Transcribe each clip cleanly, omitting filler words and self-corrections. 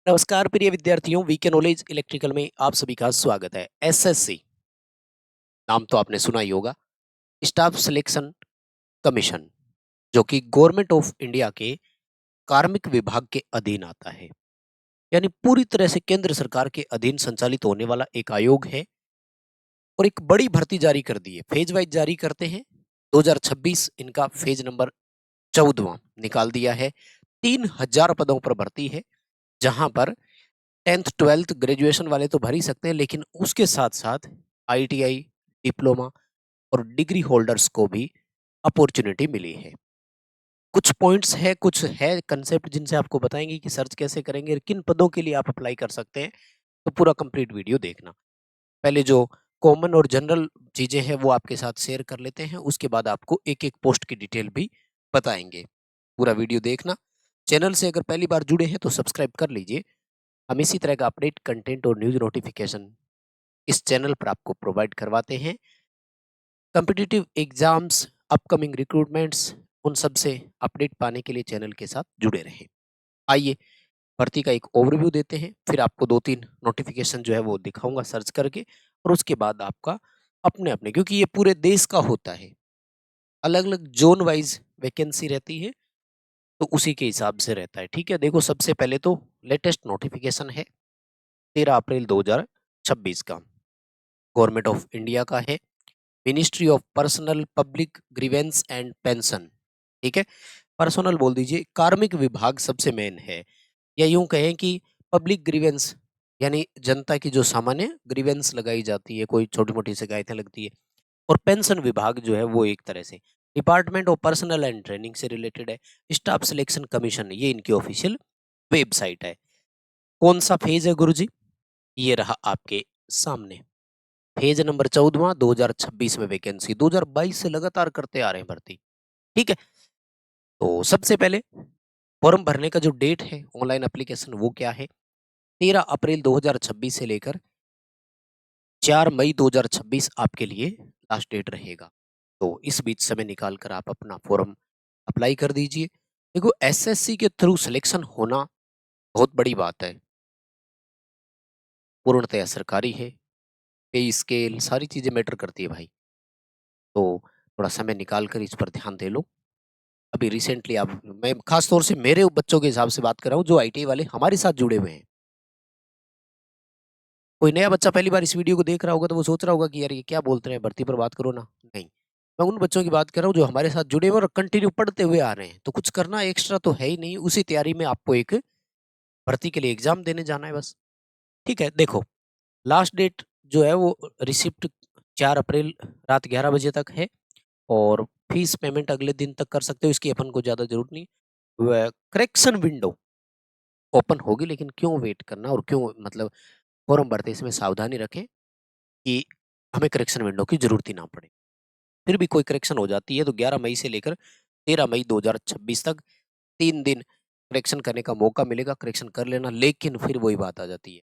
नमस्कार प्रिय विद्यार्थियों, वीके नॉलेज इलेक्ट्रिकल में आप सभी का स्वागत है। एसएससी नाम तो आपने सुना ही होगा, स्टाफ सिलेक्शन कमीशन, जो कि गवर्नमेंट ऑफ इंडिया के कार्मिक विभाग के अधीन आता है। यानी पूरी तरह से केंद्र सरकार के अधीन संचालित होने वाला एक आयोग है और एक बड़ी भर्ती जारी कर दी है। फेज वाइज जारी करते हैं। 2026 इनका फेज नंबर 14वां निकाल दिया है। 3000 पदों पर भर्ती है, जहां पर 10th 12th ग्रेजुएशन वाले तो भर ही सकते हैं, लेकिन उसके साथ साथ आईटीआई, डिप्लोमा और डिग्री होल्डर्स को भी अपॉर्चुनिटी मिली है। कुछ पॉइंट्स है, कुछ है कंसेप्ट जिनसे आपको बताएंगे कि सर्च कैसे करेंगे और किन पदों के लिए आप अप्लाई कर सकते हैं। तो पूरा कंप्लीट वीडियो देखना। पहले जो कॉमन और जनरल चीजें हैं वो आपके साथ शेयर कर लेते हैं, उसके बाद आपको एक एक पोस्ट की डिटेल भी बताएंगे। पूरा वीडियो देखना। चैनल से अगर पहली बार जुड़े हैं तो सब्सक्राइब कर लीजिए। हम इसी तरह का अपडेट कंटेंट और न्यूज नोटिफिकेशन इस चैनल पर आपको प्रोवाइड करवाते हैं। कॉम्पिटिटिव एग्जाम्स, अपकमिंग रिक्रूटमेंट्स, उन सब से अपडेट पाने के लिए चैनल के साथ जुड़े रहें। आइए भर्ती का एक ओवरव्यू देते हैं, फिर आपको 2-3 नोटिफिकेशन जो है वो दिखाऊंगा सर्च करके, और उसके बाद आपका अपने अपने, क्योंकि ये पूरे देश का होता है, अलग अलग जोन वाइज वैकेंसी रहती है, तो उसी के हिसाब से रहता है। ठीक है, देखो सबसे पहले तो लेटेस्ट नोटिफिकेशन है 13 अप्रैल 2026 का, गवर्नमेंट ऑफ इंडिया का है, ministry of personnel public grievance and pension. ठीक है, पर्सनल बोल दीजिए, कार्मिक विभाग सबसे मेन है, या यूं कहें कि पब्लिक ग्रीवेंस यानी जनता की जो सामान्य ग्रीवेंस लगाई जाती है, कोई छोटी मोटी शिकायतें लगती है, और पेंशन विभाग जो है वो एक तरह से department of personal and training से रिलेटेड है। स्टाफ सिलेक्शन कमीशन, ये इनकी ऑफिशियल वेबसाइट है। कौन सा फेज है गुरुजी? ये रहा आपके सामने, फेज नंबर 14वां, 2026 में वैकेंसी, 2022 से लगातार करते आ रहे हैं भर्ती। ठीक है, तो सबसे पहले फॉर्म भरने का जो डेट है ऑनलाइन एप्लीकेशन वो क्या है? 13 अप्रैल 2026 से लेकर 4 मई 2026 आपके लिए लास्ट डेट रहेगा। तो इस बीच समय निकाल कर आप अपना फॉर्म अप्लाई कर दीजिए। देखो, एसएससी के थ्रू सिलेक्शन होना बहुत बड़ी बात है, पूर्णतया सरकारी है, पे स्केल सारी चीजें मैटर करती है भाई। तो थोड़ा समय निकाल कर इस पर ध्यान दे लो। अभी रिसेंटली आप, मैं खास तौर से मेरे बच्चों के हिसाब से बात कर रहा हूँ जो आईटी वाले हमारे साथ जुड़े हुए हैं। कोई नया बच्चा पहली बार इस वीडियो को देख रहा होगा तो वो सोच रहा होगा कि यार ये क्या बोलते हैं, भर्ती पर बात करो ना। नहीं, मैं उन बच्चों की बात कर रहा हूँ जो हमारे साथ जुड़े हुए और कंटिन्यू पढ़ते हुए आ रहे हैं। तो कुछ करना एक्स्ट्रा तो है ही नहीं, उसी तैयारी में आपको एक भर्ती के लिए एग्जाम देने जाना है बस। ठीक है, देखो लास्ट डेट जो है वो रिसिप्ट 4 अप्रैल रात 11 बजे तक है, और फीस पेमेंट अगले दिन तक कर सकते हो, इसकी अपन को ज्यादा जरूरत नहीं। करेक्शन विंडो ओपन होगी, लेकिन क्यों वेट करना और क्यों, मतलब फॉर्म भरते इसमें सावधानी रखें कि हमें करेक्शन विंडो की जरूरत ही ना पड़े। फिर भी कोई करेक्शन हो जाती है तो 11 मई से लेकर 13 मई 2026 तक 3 दिन करेक्शन करने का मौका मिलेगा। करेक्शन कर लेना, लेकिन फिर वही बात आ जाती है,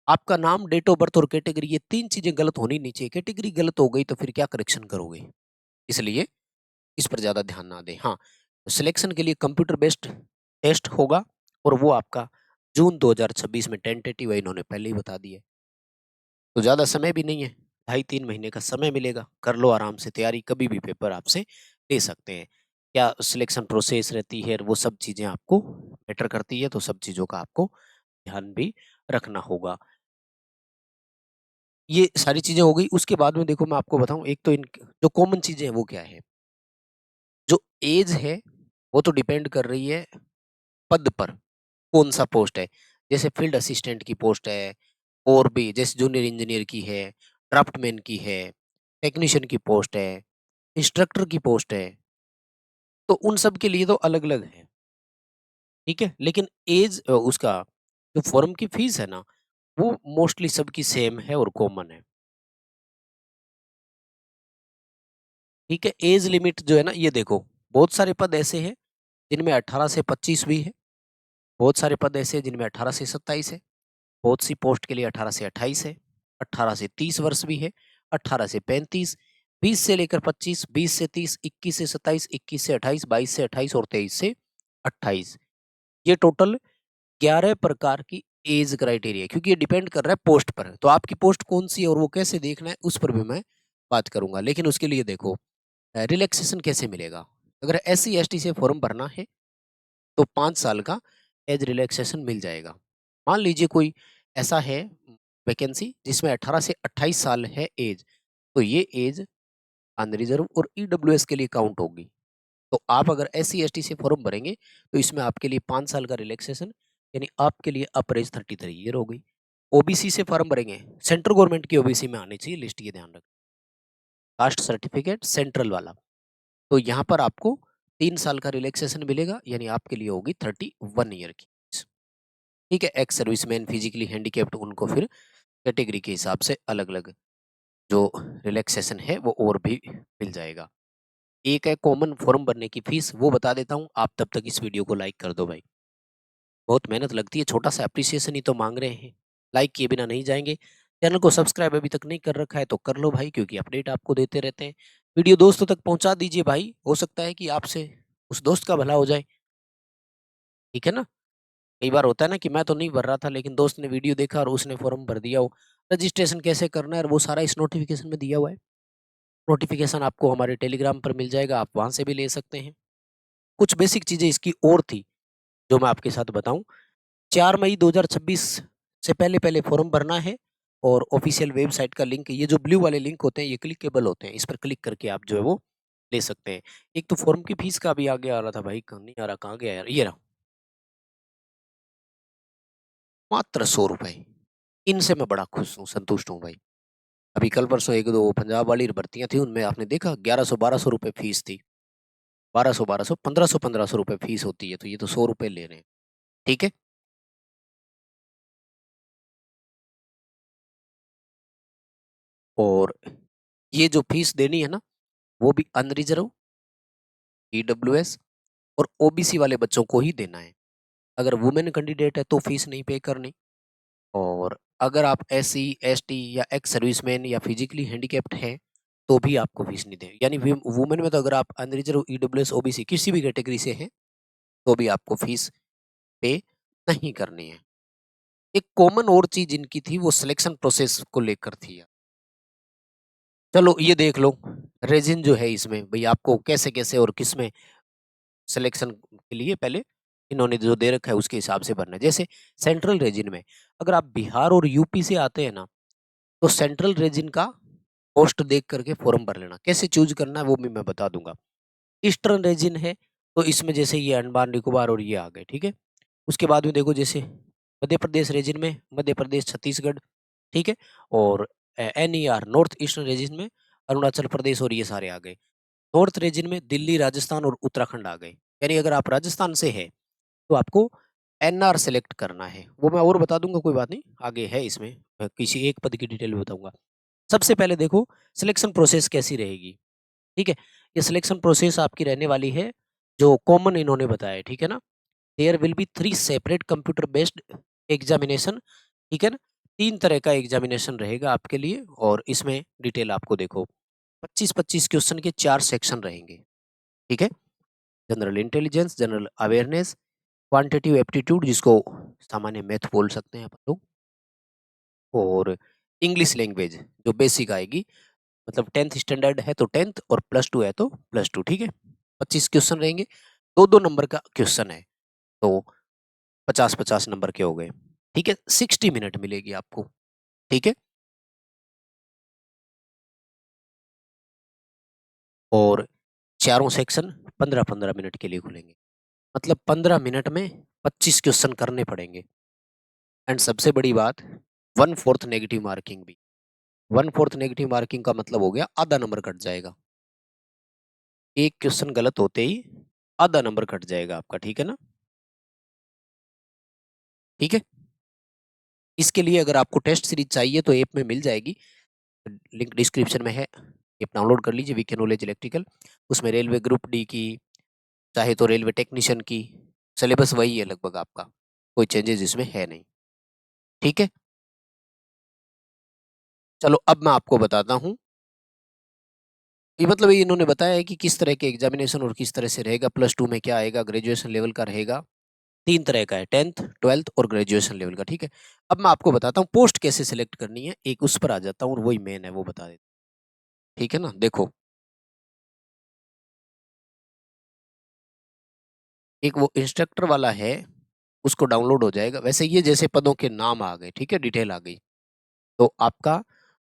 आपका नाम, डेट ऑफ बर्थ और कैटेगरी, ये 3 चीजें गलत होनी नहीं चाहिए। कैटेगरी गलत हो गई तो फिर क्या करेक्शन करोगे? इसलिए इस पर ज्यादा ध्यान ना दें। हाँ, सिलेक्शन के लिए कंप्यूटर बेस्ड टेस्ट होगा, और वो आपका जून 2026 में टेंटेटिव है, इन्होंने पहले ही बता दिया है। तो ज़्यादा समय भी नहीं है, 2.5-3 महीने का समय मिलेगा। कर लो आराम से तैयारी, कभी भी पेपर आपसे ले सकते हैं। क्या सिलेक्शन प्रोसेस रहती है, वो सब चीज़ें आपको मैटर करती है, तो सब चीज़ों का आपको ध्यान भी रखना होगा। ये सारी चीज़ें हो गई, उसके बाद में देखो मैं आपको बताऊँ, एक तो इन जो कॉमन चीज़ें हैं वो क्या है? जो एज है वो तो डिपेंड कर रही है पद पर, कौन-सा पोस्ट है। जैसे फील्ड असिस्टेंट की पोस्ट है, और भी जैसे जूनियर इंजीनियर की है, ड्राफ्टमैन की है, टेक्नीशियन की पोस्ट है, इंस्ट्रक्टर की पोस्ट है, तो उन सब के लिए तो अलग-अलग है, ठीक है? लेकिन ऐज उसका जो फॉर्म की फीस है ना, वो मोस्टली सबकी सेम है और कॉमन है, ठीक है? ऐज लिमिट जो है ना, ये देखो, बहुत सारे पद ऐसे हैं जिनमें 18 से 25 भी है, बहुत सारे पद ऐसे हैं जिनमें 18 से 27 है, बहुत सी पोस्ट के लिए 18 से 28 है, 18 से 30 वर्ष भी है, 18 से 35, 20 से लेकर 25, 20 से 30, 21 से 27, 21 से 28, 22 से 28 और 23 से 28। ये टोटल 11 प्रकार की एज क्राइटेरिया, क्योंकि ये डिपेंड कर रहा है पोस्ट पर। तो आपकी पोस्ट कौन सी है और वो कैसे देखना है उस पर भी मैं बात करूंगा। लेकिन उसके लिए देखो, रिलैक्सेशन कैसे मिलेगा। अगर SC ST से फॉर्म भरना है तो 5 साल का एज रिलैक्सेशन मिल जाएगा। मान लीजिए कोई ऐसा है वैकेंसी जिसमें 18 से 28 साल है एज, तो ये एज अनरिजर्व और EWS के लिए काउंट होगी। तो आप अगर SC ST से फॉर्म भरेंगे तो इसमें आपके लिए 5 साल का रिलैक्सेशन, यानी आपके लिए अपर एज 33 ईयर हो गई। OBC से फॉर्म भरेंगे, सेंट्रल गवर्नमेंट की OBC में आनी चाहिए लिस्ट, ये ध्यान रखें, कास्ट सर्टिफिकेट सेंट्रल वाला। तो यहाँ पर आपको 3 साल का रिलैक्सेशन मिलेगा, यानी आपके लिए होगी 31 ईयर की। ठीक है, एक्स सर्विसमैन, फिजिकली हैंडीकेप्ड, उनको फिर कैटेगरी के हिसाब से अलग अलग जो रिलैक्सेशन है वो और भी मिल जाएगा। एक है कॉमन फॉर्म भरने की फीस, वो बता देता हूँ, आप तब तक इस वीडियो को लाइक कर दो भाई, बहुत मेहनत लगती है, छोटा सा अप्रिसिएशन ही तो मांग रहे हैं, लाइक किए बिना नहीं जाएंगे। चैनल को सब्सक्राइब अभी तक नहीं कर रखा है तो कर लो भाई, क्योंकि अपडेट आपको देते रहते हैं। वीडियो दोस्तों तक पहुंचा दीजिए भाई, हो सकता है कि आपसे उस दोस्त का भला हो जाए, ठीक है ना। कई बार होता है ना कि मैं तो नहीं भर रहा था लेकिन दोस्त ने वीडियो देखा और उसने फॉर्म भर दिया हो। रजिस्ट्रेशन कैसे करना है और वो सारा इस नोटिफिकेशन में दिया हुआ है। नोटिफिकेशन आपको हमारे टेलीग्राम पर मिल जाएगा, आप वहां से भी ले सकते हैं। कुछ बेसिक चीजें इसकी और थी जो मैं आपके साथ बताऊं। 4 मई 2026 से पहले पहले फॉर्म भरना है, और ऑफिशियल वेबसाइट का लिंक, ये जो ब्लू वाले लिंक होते हैं ये क्लिकेबल होते हैं, इस पर क्लिक करके आप जो है वो ले सकते हैं। एक तो फॉर्म की फीस का भी आगे आ रहा था भाई, कहाँ नहीं आ रहा, कहाँ गया यार, ये रहा, मात्र 100 रुपए। इनसे मैं बड़ा खुश हूँ, संतुष्ट हूँ भाई। अभी कल परसों एक दो पंजाब वाली भर्तियां थी, उनमें आपने देखा 1100-1200 रुपए फीस थी। 1200 1500 रुपए फीस होती है, तो ये तो 100 रुपए ले रहे हैं। ठीक है। और ये जो फीस देनी है ना, वो भी अनरिजर्व, EWS और OBC वाले बच्चों को ही देना है। अगर वुमेन कैंडिडेट है तो फीस नहीं पे करनी। और अगर आप SC ST या एक्स सर्विसमैन या फिजिकली हैंडीकैप्ड हैं तो भी आपको फीस नहीं दें। यानी वुमेन में तो अगर आप अनरिजर्व, EWS, OBC किसी भी कैटेगरी से हैं तो भी आपको फीस पे नहीं करनी है। एक कॉमन और चीज इनकी थी, वो सिलेक्शन प्रोसेस को लेकर थी। चलो ये देख लो, रेजिन जो है इसमें भाई आपको कैसे कैसे और किस में सिलेक्शन के लिए पहले इन्होंने जो दे रखा है उसके हिसाब से भरना है। जैसे सेंट्रल रीजन में अगर आप बिहार और यूपी से आते हैं ना, तो सेंट्रल रीजन का पोस्ट देख करके फॉर्म भर लेना। कैसे चूज करना है वो भी मैं बता दूंगा। ईस्टर्न रीजन है तो इसमें जैसे ये अंडमान निकोबार और ये आ गए, ठीक है। उसके बाद में देखो जैसे मध्य प्रदेश रीजन में मध्य प्रदेश, छत्तीसगढ़, ठीक है। और NER नॉर्थ ईस्टर्न रीजन में अरुणाचल प्रदेश और ये सारे आ गए। नॉर्थ रीजन में दिल्ली, राजस्थान और उत्तराखंड आ गए। यानी अगर आप राजस्थान से है तो आपको NR सेलेक्ट करना है, वो मैं और बता दूंगा, कोई बात नहीं, आगे है इसमें, मैं किसी एक पद की डिटेल बताऊंगा। सबसे पहले देखो सिलेक्शन प्रोसेस कैसी रहेगी, ठीक है। ये सिलेक्शन प्रोसेस आपकी रहने वाली है जो कॉमन इन्होंने बताया है, ठीक है ना। There will be 3 separate computer based examination, ठीक है ना। 3 तरह का एग्जामिनेशन रहेगा आपके लिए, और इसमें डिटेल आपको देखो 25-25 क्वेश्चन के 4 सेक्शन रहेंगे, ठीक है। General intelligence, general awareness, quantitative aptitude जिसको सामान्य मैथ बोल सकते हैं अपन लोग, और इंग्लिश लैंग्वेज जो बेसिक आएगी, मतलब 10th स्टैंडर्ड है तो 10th और +2 है तो +2, ठीक है। 25 क्वेश्चन रहेंगे, 2-2 नंबर का क्वेश्चन है, तो 50-50 नंबर के हो गए, ठीक है। 60 मिनट मिलेगी आपको, ठीक है। और चारों सेक्शन 15-15 मिनट के लिए खुलेंगे, मतलब 15 मिनट में 25 क्वेश्चन करने पड़ेंगे। एंड सबसे बड़ी बात, 1/4 नेगेटिव मार्किंग भी। 1/4 नेगेटिव मार्किंग का मतलब हो गया आधा नंबर कट जाएगा। एक क्वेश्चन गलत होते ही आधा नंबर कट जाएगा आपका, ठीक है ना। ठीक है। इसके लिए अगर आपको टेस्ट सीरीज चाहिए तो ऐप में मिल जाएगी, लिंक डिस्क्रिप्शन में है, ऐप डाउनलोड कर लीजिए, वीके नॉलेज इलेक्ट्रिकल। उसमें रेलवे ग्रुप डी की, चाहे तो रेलवे टेक्नीशियन की, सिलेबस वही है लगभग आपका, कोई चेंजेस इसमें है नहीं, ठीक है। चलो अब मैं आपको बताता हूँ, ये मतलब ये इन्होंने बताया है कि किस तरह के एग्जामिनेशन और किस तरह से रहेगा, +2 में क्या आएगा, ग्रेजुएशन लेवल का रहेगा, तीन तरह का है, 10th 12th और ग्रेजुएशन लेवल का। ठीक है, अब मैं आपको बताता हूँ पोस्ट कैसे सिलेक्ट करनी है, एक उस पर आ जाता हूँ और वही मेन है वो बता देता हूँ। ठीक है ना, देखो एक वो इंस्ट्रक्टर वाला है, उसको डाउनलोड हो जाएगा। वैसे ये जैसे पदों के नाम आ गए, ठीक है, डिटेल आ गई, तो आपका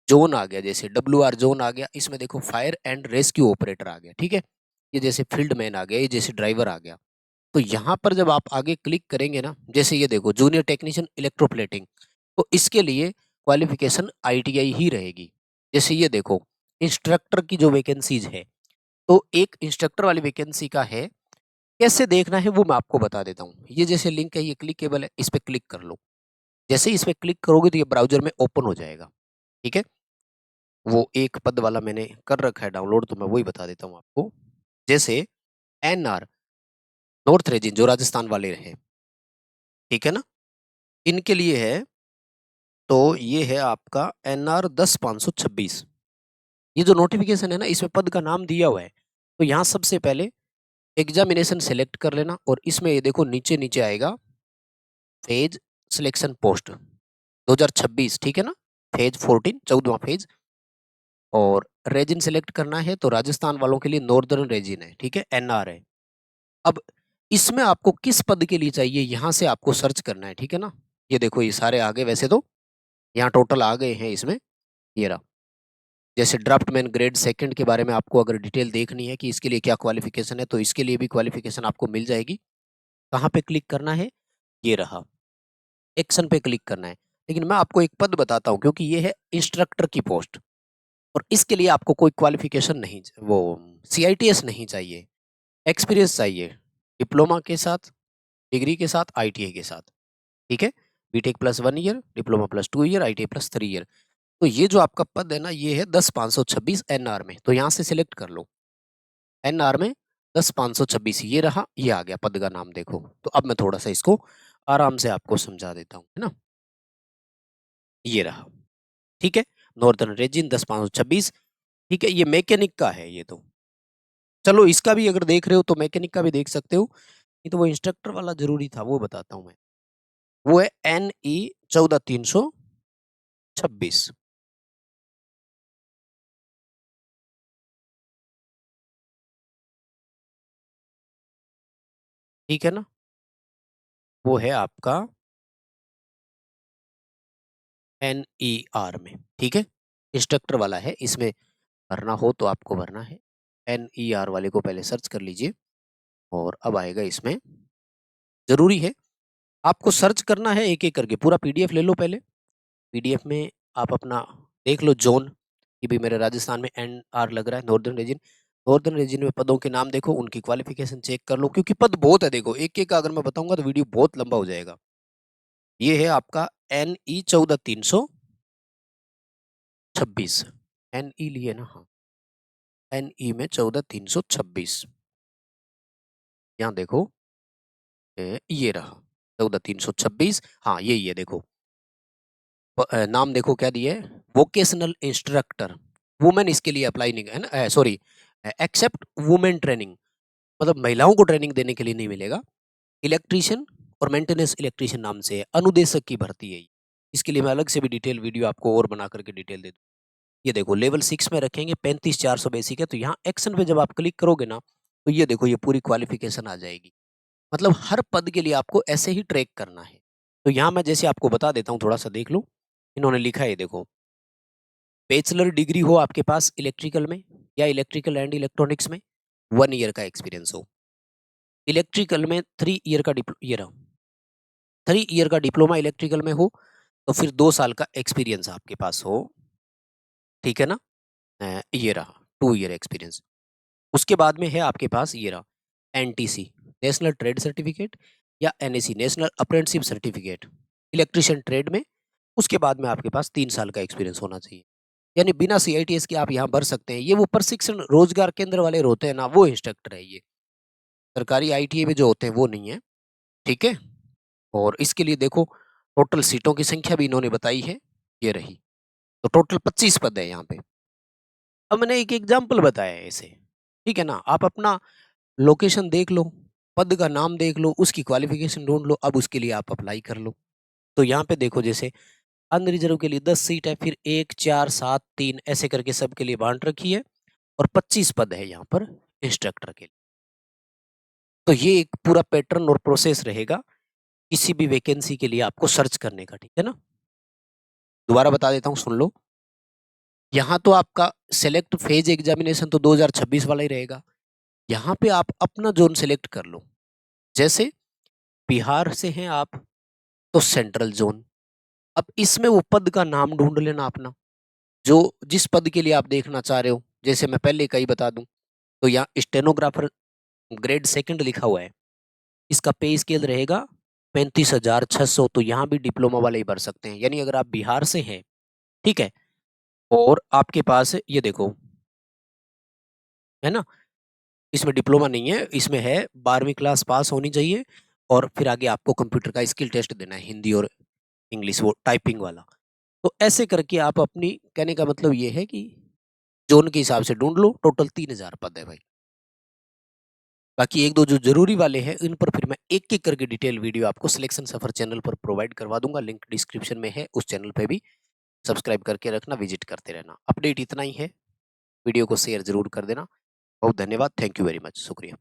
जोन आ गया, जैसे WR जोन आ गया, इसमें देखो फायर एंड रेस्क्यू ऑपरेटर आ गया। ठीक है, ये जैसे फील्ड मैन आ गया, ये जैसे ड्राइवर आ गया। तो यहाँ पर जब आप आगे क्लिक करेंगे ना, जैसे ये देखो जूनियर टेक्नीशियन इलेक्ट्रोप्लेटिंग, तो इसके लिए क्वालिफिकेशन ITI ही रहेगी। जैसे ये देखो इंस्ट्रक्टर की जो वैकेंसीज है, तो एक इंस्ट्रक्टर वाली वैकेंसी का है, कैसे देखना है वो मैं आपको बता देता हूँ। ये जैसे लिंक है, ये क्लिकेबल है, इस पे क्लिक कर लो। जैसे ही इस पे क्लिक करोगे तो ये ब्राउजर में ओपन हो जाएगा। ठीक है, वो एक पद वाला मैंने कर रखा है डाउनलोड, तो मैं वही बता देता हूँ आपको। जैसे NR नॉर्थ रीजन जो राजस्थान वाले रहे, ठीक है ना, इनके लिए है, तो ये है आपका NR 10,526। ये जो नोटिफिकेशन है ना, इसमें पद का नाम दिया हुआ है, तो यहाँ सबसे पहले एग्जामिनेशन सेलेक्ट कर लेना, और इसमें ये देखो नीचे नीचे आएगा फेज सिलेक्शन पोस्ट 2026, ठीक है ना, फेज 14 14वां फेज। और रेजिन सेलेक्ट करना है तो राजस्थान वालों के लिए नॉर्दर्न रेजिन है, ठीक है, NR है। अब इसमें आपको किस पद के लिए चाहिए, यहाँ से आपको सर्च करना है, ठीक है ना। ये देखो ये सारे आ गए, वैसे तो यहाँ टोटल आ गए हैं इसमें, ये रहा। जैसे ड्राफ्टमैन ग्रेड सेकंड के बारे में आपको अगर डिटेल देखनी है कि इसके लिए क्या क्वालिफिकेशन है, तो इसके लिए भी क्वालिफिकेशन आपको मिल जाएगी। कहाँ पे क्लिक करना है, ये रहा, एक्शन पे क्लिक करना है। लेकिन मैं आपको एक पद बताता हूँ, क्योंकि ये है इंस्ट्रक्टर की पोस्ट, और इसके लिए आपको कोई क्वालिफिकेशन नहीं, वो CITS नहीं चाहिए, एक्सपीरियंस चाहिए, डिप्लोमा के साथ, डिग्री के साथ, ITI के साथ। ठीक है, BTech plus 1 year, diploma plus 2 year, ITI plus 3 year. तो ये जो आपका पद है ना, ये है 10,526 NR में, तो यहाँ से सिलेक्ट कर लो। NR में 10,526 ये रहा, ये आ गया पद का नाम, देखो। तो अब मैं थोड़ा सा इसको आराम से आपको समझा देता हूँ, है ना। ये रहा, ठीक है, नॉर्दर्न रीजन 10,526। ठीक है, ये मैकेनिक का है ये तो। चलो इसका भी अगर देख रहे हो तो मैकेनिक का भी देख सकते हो, नहीं तो वो इंस्ट्रक्टर वाला जरूरी था, वो बताता हूँ मैं। वो है NE 14,326। ठीक है ना, वो है आपका NER में। ठीक है, इंस्ट्रक्टर वाला है, इसमें भरना हो तो आपको भरना है। NER वाले को पहले सर्च कर लीजिए, और अब आएगा इसमें। जरूरी है आपको सर्च करना है एक एक करके, पूरा PDF ले लो पहले। PDF में आप अपना देख लो जोन, कि भाई मेरे राजस्थान में NR लग रहा है, नॉर्दर्न रीजन। नॉर्दर्न रीजन में पदों के नाम देखो, उनकी क्वालिफिकेशन चेक कर लो, क्योंकि पद बहुत है, देखो एक एक का अगर मैं बताऊंगा तो वीडियो बहुत लंबा हो जाएगा। ये है आपका NE 14,326, NE लिए ना, हाँ, NE में 14,326। यहाँ देखो, ये रहा 14,326, हाँ यही है, देखो नाम देखो क्या दिया है, वोकेशनल इंस्ट्रक्टर वुमेन, इसके लिए अप्लाई नहीं है ना, सॉरी, एक्सेप्ट वुमेन ट्रेनिंग, मतलब महिलाओं को ट्रेनिंग देने के लिए नहीं मिलेगा। इलेक्ट्रीशियन और मेंटेनेंस इलेक्ट्रीशियन नाम से है, अनुदेशक की भर्ती है ये। इसके लिए मैं अलग से भी डिटेल वीडियो आपको और बना करके डिटेल दे दूँ। ये देखो लेवल 6 में रखेंगे, 35,400 बेसिक है, तो यहाँ एक्शन पे जब आप क्लिक करोगे ना, तो ये देखो ये पूरी क्वालिफिकेशन आ जाएगी। मतलब हर पद के लिए आपको ऐसे ही ट्रैक करना है। तो यहाँ मैं जैसे आपको बता देता हूँ, थोड़ा सा देख लो, इन्होंने लिखा है देखो, बैचलर डिग्री हो आपके पास इलेक्ट्रिकल में या इलेक्ट्रिकल एंड इलेक्ट्रॉनिक्स में, 1 ईयर का एक्सपीरियंस हो। इलेक्ट्रिकल में 3 ईयर का 3 ईयर का डिप्लोमा इलेक्ट्रिकल में हो, तो फिर 2 साल का एक्सपीरियंस आपके पास हो। ठीक है ना, ये रहा 2 ईयर एक्सपीरियंस। उसके बाद में है आपके पास, ये रहा NTC नेशनल ट्रेड सर्टिफिकेट, या NAC national apprenticeship certificate electrician trade में। उसके बाद में आपके पास 3 साल का एक्सपीरियंस होना चाहिए। यानी बिना CITS के आप यहाँ भर सकते हैं। ये वो प्रशिक्षण रोजगार केंद्र वाले होते हैं ना, वो इंस्ट्रक्टर है ये। सरकारी ITA में जो होते हैं वो नहीं है। ठीक है, और इसके लिए देखो टोटल सीटों की संख्या भी इन्होंने बताई है, ये रही। तो टोटल 25 पद है यहाँ पे। अब मैंने एक एग्जाम्पल बताया है इसे, ठीक है ना। आप अपना लोकेशन देख लो, पद का नाम देख लो, उसकी क्वालिफिकेशन ढूंढ लो, अब उसके लिए आप अप्लाई कर लो। तो यहाँ पे देखो जैसे अनरिजर्व के लिए 10 सीट है, फिर 1, 4, 7, 3 ऐसे करके सबके लिए बांट रखी है और 25 पद है यहाँ पर इंस्ट्रक्टर के लिए। तो ये एक पूरा पैटर्न और प्रोसेस रहेगा किसी भी वैकेंसी के लिए आपको सर्च करने का, ठीक है ना? दोबारा बता देता हूँ, सुन लो। यहाँ तो आपका सेलेक्ट फेज एग्जामिनेशन तो 2026 वाला ही रहेगा। यहाँ पे आप अपना जोन सेलेक्ट कर लो। जैसे बिहार से हैं आप तो सेंट्रल जोन। अब इसमें वो पद का नाम ढूंढ लेना अपना, जो जिस पद के लिए आप देखना चाह रहे हो। जैसे मैं पहले का ही बता दूं, तो यहाँ स्टेनोग्राफर ग्रेड सेकंड लिखा हुआ है, इसका पे स्केल रहेगा 35,600। तो यहाँ भी डिप्लोमा वाले ही भर सकते हैं। यानी अगर आप बिहार से हैं, ठीक है, और आपके पास ये देखो, है ना, इसमें डिप्लोमा नहीं है, इसमें है 12वीं क्लास पास होनी चाहिए और फिर आगे आपको कंप्यूटर का स्किल टेस्ट देना है, हिंदी और इंग्लिश, वो टाइपिंग वाला। तो ऐसे करके आप अपनी, कहने का मतलब ये है कि जोन के हिसाब से ढूंढ लो। टोटल 3,000 पद है भाई। बाकी एक दो जो जरूरी वाले हैं इन पर फिर मैं एक एक करके डिटेल वीडियो आपको सिलेक्शन सफर चैनल पर प्रोवाइड करवा दूंगा। लिंक डिस्क्रिप्शन में है, उस चैनल पे भी सब्सक्राइब करके रखना, विजिट करते रहना। अपडेट इतना ही है, वीडियो को शेयर जरूर कर देना। बहुत धन्यवाद, थैंक यू वेरी मच, शुक्रिया।